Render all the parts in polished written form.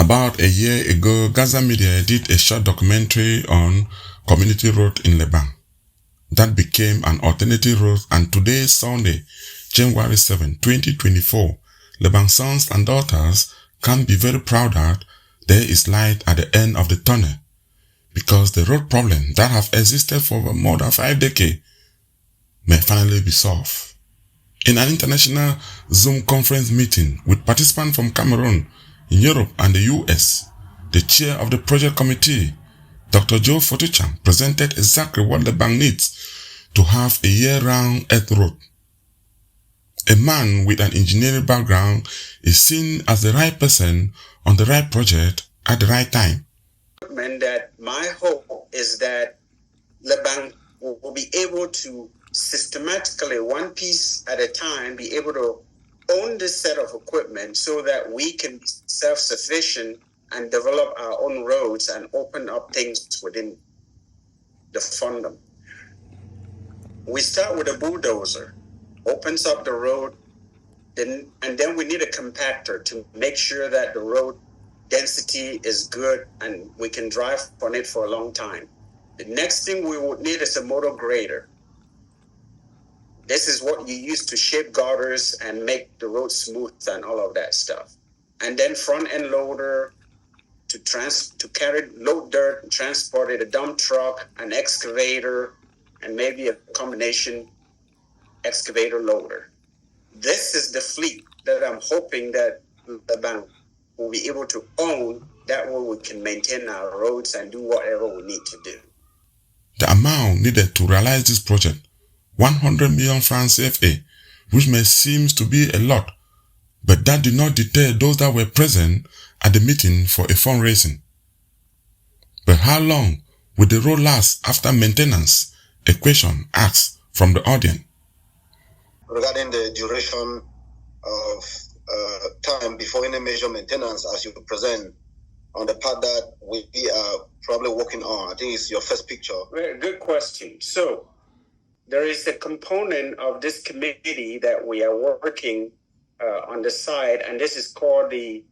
About a year ago, Gaza Media did a short documentary on community road in Lebang. That became an alternative road, and today, Sunday, January 7, 2024, Lebang sons and daughters can be very proud that there is light at the end of the tunnel, because the road problem that have existed for more than 5 decades may finally be solved. In an international Zoom conference meeting with participants from Cameroon, in Europe and the US, the chair of the project committee, Dr. Joe Fotucham, presented exactly what Lebang needs to have a year-round earth road. A man with an engineering background is seen as the right person on the right project at the right time. That my hope is that Lebang will be able to systematically, one piece at a time, be able to own this set of equipment so that we can be self-sufficient and develop our own roads and open up things within the fundum. We start with a bulldozer, opens up the road, and then we need a compactor to make sure that the road density is good and we can drive on it for a long time. The next thing we would need is a motor grader. This is what you use to shape gutters and make the road smooth and all of that stuff. And then front end loader to carry load dirt and transport it, a dump truck, an excavator, and maybe a combination excavator loader. This is the fleet that I'm hoping that the bank will be able to own. That way we can maintain our roads and do whatever we need to do. The amount needed to realize this project, 100 million francs CFA, which may seem to be a lot, but that did not deter those that were present at the meeting for a fundraising. But how long will the road last after maintenance? A question asked from the audience. Regarding the duration of time before any major maintenance, as you present on the part that we are probably working on, I think it's your first picture. Very good question. So there is a component of this committee that we are working on the side, and this is called the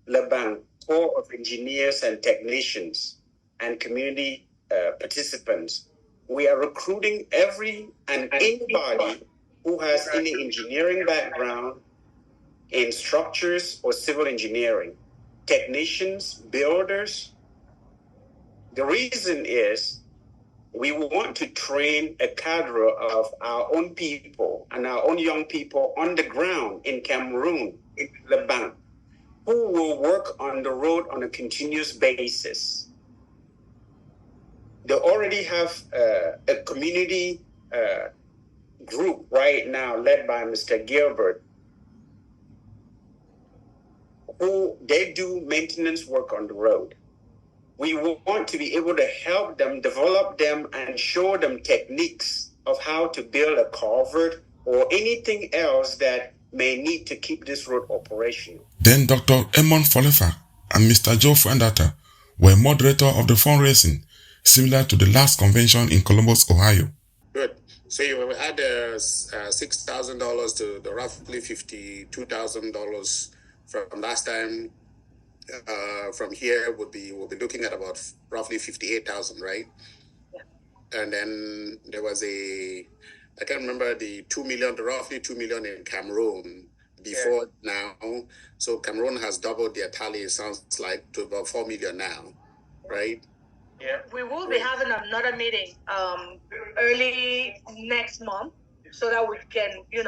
Lebang Corps of Engineers and Technicians and Community Participants. We are recruiting anybody who has any engineering background in structures or civil engineering, technicians, builders. The reason is we want to train a cadre of our own people and our own young people on the ground in Cameroon, in Lebang, who will work on the road on a continuous basis. They already have a community group right now led by Mr. Gilbert, who they do maintenance work on the road. We want to be able to help them, develop them, and show them techniques of how to build a culvert or anything else that may need to keep this road operational. Then Dr. Emon Folefa and Mr. Joe Fuendata were moderator of the fundraising, similar to the last convention in Columbus, Ohio. Good. So you will add $6,000 to the roughly $52,000 from last time. From here we'll be looking at about roughly 58,000, right? Yeah. And then there was I can't remember the roughly 2 million in Cameroon before now. So Cameroon has doubled their tally, it sounds like, to about 4 million now, right? Yeah. We will be having another meeting early next month so that we can, get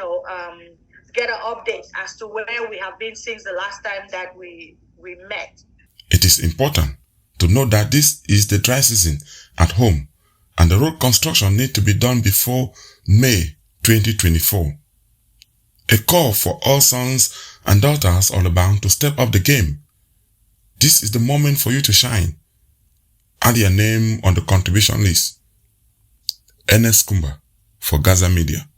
an update as to where we have been since the last time that we met. It is important to note that this is the dry season at home and the road construction needs to be done before May 2024. A call for all sons and daughters of Lebang to step up the game. This is the moment for you to shine. Add your name on the contribution list. Ernest Kumba for Gaza Media.